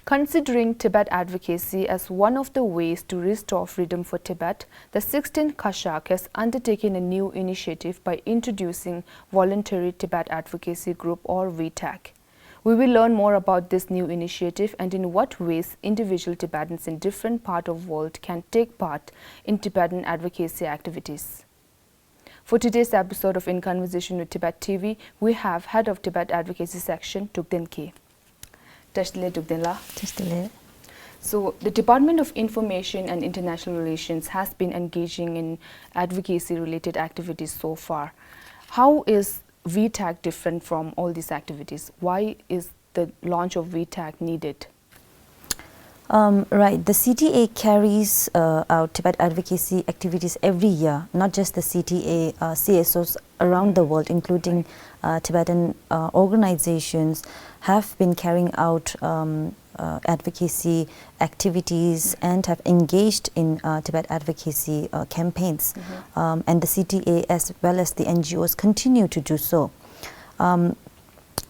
Considering Tibet advocacy as one of the ways to restore freedom for Tibet, the 16th Kashak has undertaken a new initiative by introducing Voluntary Tibet Advocacy Group or VTAG. We will learn more about this new initiative and in what ways individual Tibetans in different parts of the world can take part in Tibetan advocacy activities. For today's episode of In Conversation with Tibet TV, we have Head of Tibet Advocacy Section, Tukden K. So, the Department of Information and International Relations has been engaging in advocacy-related activities so far. How is VTAG different from all these activities? Why is the launch of VTAG needed? Right, the CTA carries out Tibet advocacy activities every year, not just the CTA, CSOs around the world, including Tibetan organizations, have been carrying out advocacy activities and have engaged in Tibet advocacy campaigns. And the CTA as well as the NGOs continue to do so.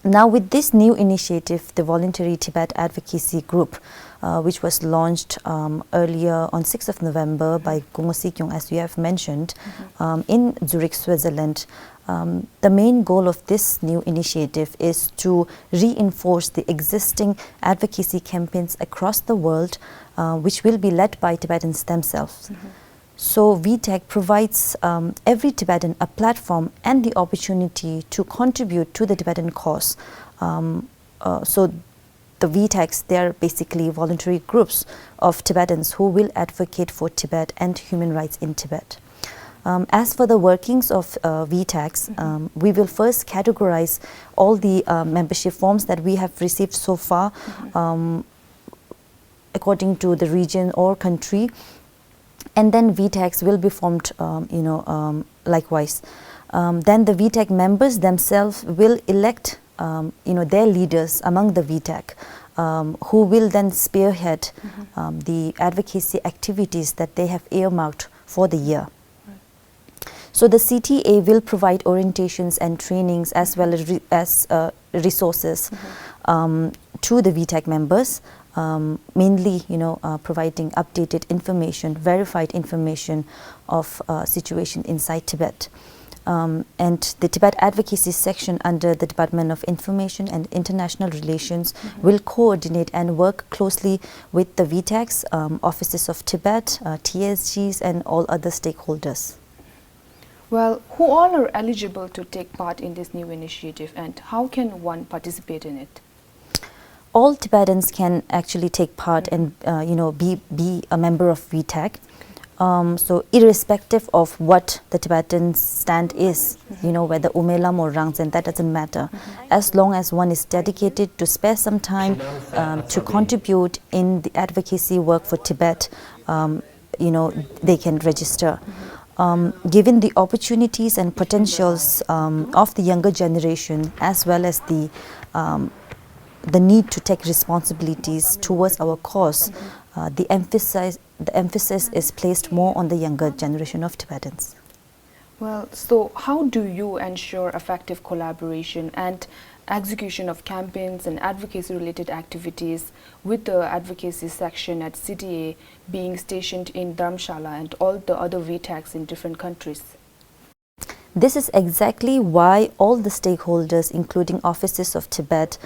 Now with this new initiative, the Voluntary Tibet Advocacy Group, which was launched earlier on 6th of November by Gungo Sikyong, as you have mentioned, in Zurich, Switzerland. The main goal of this new initiative is to reinforce the existing advocacy campaigns across the world, which will be led by Tibetans themselves. So VTAG provides every Tibetan a platform and the opportunity to contribute to the Tibetan cause. So the VTAGs, they are basically voluntary groups of Tibetans who will advocate for Tibet and human rights in Tibet. As for the workings of VTAGs, we will first categorize all the membership forms that we have received so far according to the region or country. And then VTAGs will be formed, likewise. Then the VTAG members themselves will elect, their leaders among the VTAG, who will then spearhead the advocacy activities that they have earmarked for the year. So the CTA will provide orientations and trainings as well as resources to the VTAG members. Mainly, providing updated information, verified information of situation inside Tibet. And the Tibet Advocacy Section under the Department of Information and International Relations will coordinate and work closely with the VTAGs, offices of Tibet, TSGs and all other stakeholders. Well, who all are eligible to take part in this new initiative and how can one participate in it? All Tibetans can actually take part and be a member of VTAG. So irrespective of what the Tibetan stand is, whether Umelam or Rangzen, that doesn't matter. As long as one is dedicated to spare some time to contribute in the advocacy work for Tibet, they can register. Given the opportunities and potentials of the younger generation, as well as the need to take responsibilities towards our cause, the emphasis is placed more on the younger generation of Tibetans. Well, so how do you ensure effective collaboration and execution of campaigns and advocacy-related activities with the advocacy section at CTA being stationed in Dharamshala and all the other VTAGs in different countries? This is exactly why all the stakeholders, including offices of Tibet,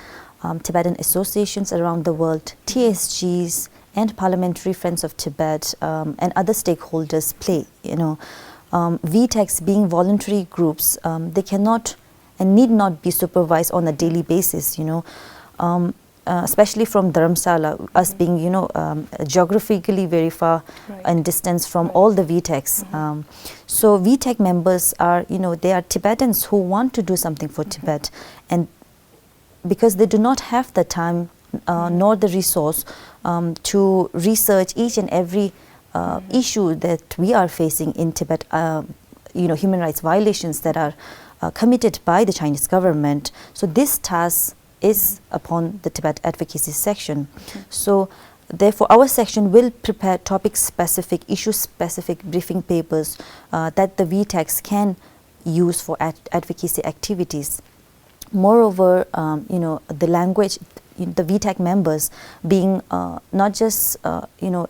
Tibetan associations around the world, TSGs and Parliamentary Friends of Tibet and other stakeholders play. VTAGs being voluntary groups, they cannot and need not be supervised on a daily basis, especially from Dharamsala, us being, geographically very far in distance from all the VTAGs. So VTAG members are, they are Tibetans who want to do something for Tibet, and because they do not have the time nor the resource to research each and every issue that we are facing in Tibet, human rights violations that are committed by the Chinese government. So this task is upon the Tibet Advocacy Section. So therefore our section will prepare topic-specific, issue-specific briefing papers that the VTAGs can use for advocacy activities. Moreover, the language the VTAC members being not just a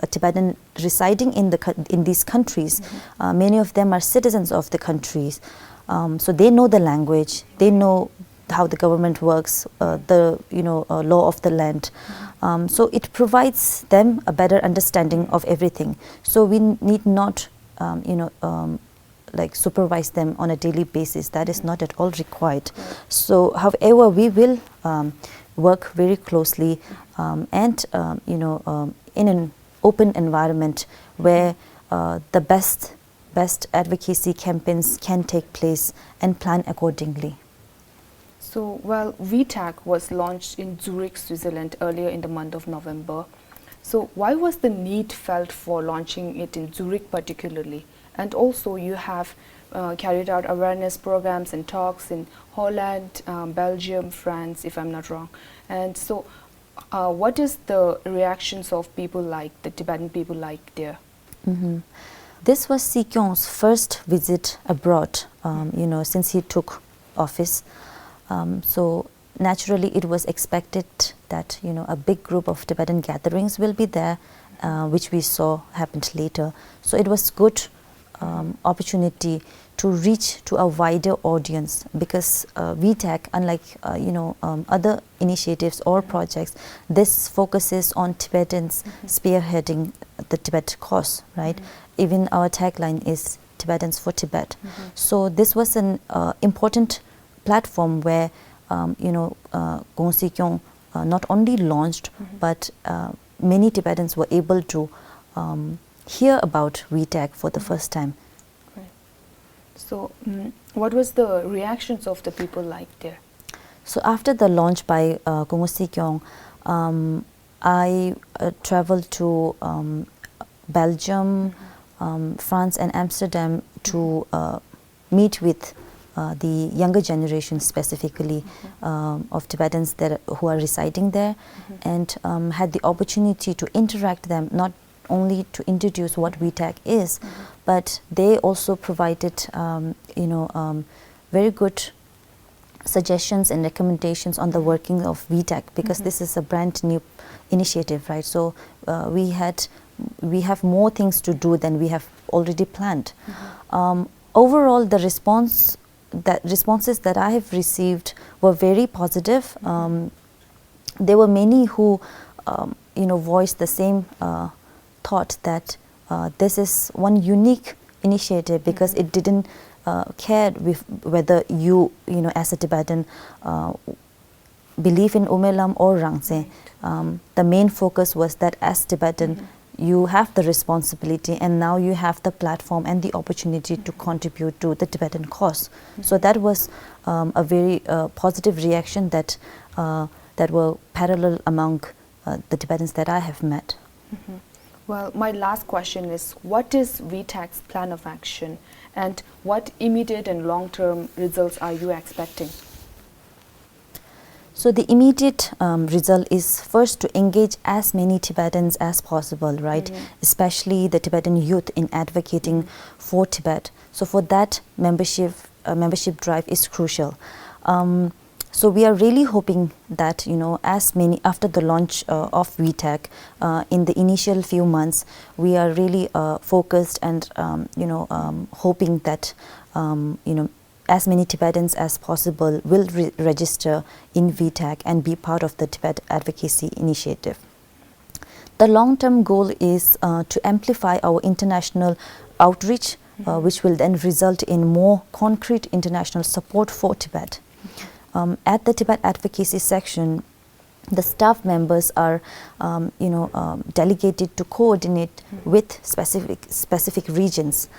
Tibetan residing in these countries, many of them are citizens of the countries, so they know the language, they know how the government works, the law of the land. So it provides them a better understanding of everything. So we need not like supervise them on a daily basis. That is not at all required. So however, we will work very closely and in an open environment where the best advocacy campaigns can take place and plan accordingly. So, well, VTAC was launched in Zurich, Switzerland earlier in the month of November. So, why was the need felt for launching it in Zurich particularly? And also you have carried out awareness programs and talks in Holland, Belgium, France, if I'm not wrong. And so what is the reactions of people like, the Tibetan people like there? This was Si Kyong's first visit abroad, since he took office. So naturally it was expected that a big group of Tibetan gatherings will be there, which we saw happened later. So it was good opportunity to reach to a wider audience, because VTAC, unlike other initiatives or projects, this focuses on Tibetans spearheading the Tibet cause, right? Even our tagline is Tibetans for Tibet. So this was an important platform where Kongsi Si Kyong not only launched, but many Tibetans were able to hear about VTAC for the first time. Right. So what was the reactions of the people like there? So after the launch by Kongsi Si Kyong, I traveled to Belgium, France and Amsterdam to meet with the younger generation, specifically of Tibetans who are residing there, and had the opportunity to interact them, not only to introduce what VTAC is, but they also provided very good suggestions and recommendations on the working of VTAC, because this is a brand new initiative, right? So we have more things to do than we have already planned. Overall, the responses that I have received were very positive. There were many who voiced the same thought that this is one unique initiative, because it didn't care with whether you as a Tibetan believe in Umelam or Rangse. The main focus was that as Tibetan, you have the responsibility, and now you have the platform and the opportunity to contribute to the Tibetan cause. So that was a very positive reaction that were parallel among the Tibetans that I have met. Well, my last question is, what is VTAC's plan of action, and what immediate and long-term results are you expecting? So the immediate result is first to engage as many Tibetans as possible, right? Especially the Tibetan youth in advocating for Tibet. So for that, membership drive is crucial. So we are really hoping that as many, after the launch of VTAC, in the initial few months, we are really focused and hoping that as many Tibetans as possible will register in VTAC and be part of the Tibet Advocacy Initiative. The long-term goal is to amplify our international outreach, which will then result in more concrete international support for Tibet. At the Tibet Advocacy section, the staff members are delegated to coordinate with specific regions.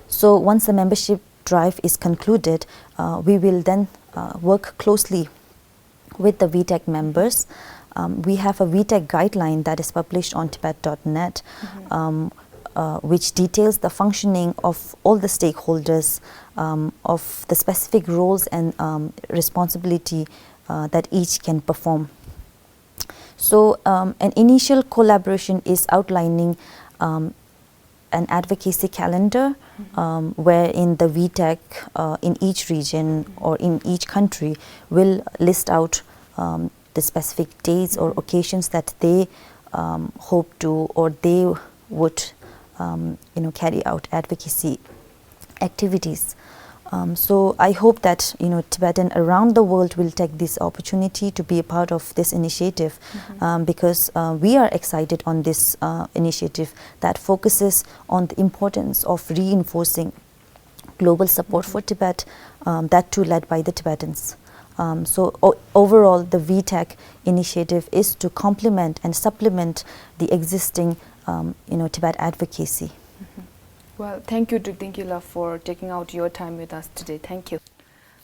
So once the membership drive is concluded, we will then work closely with the VTAC members. We have a VTAC guideline that is published on tibet.net, which details the functioning of all the stakeholders, of the specific roles and responsibility that each can perform. So an initial collaboration is outlining an advocacy calendar, wherein the VTAC in each region or in each country will list out the specific days or occasions that they hope to, or they would carry out advocacy activities. So I hope that Tibetan around the world will take this opportunity to be a part of this initiative, because we are excited on this initiative that focuses on the importance of reinforcing global support for Tibet, that too led by the Tibetans. So overall, the VTAC initiative is to complement and supplement the existing Tibet advocacy. Well, thank you, Drikdingkila, for taking out your time with us today. Thank you.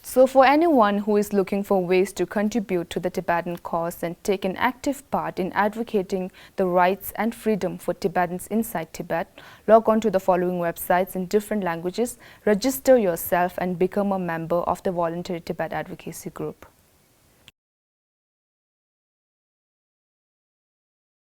So for anyone who is looking for ways to contribute to the Tibetan cause and take an active part in advocating the rights and freedom for Tibetans inside Tibet, log on to the following websites in different languages, register yourself and become a member of the Voluntary Tibet Advocacy Group.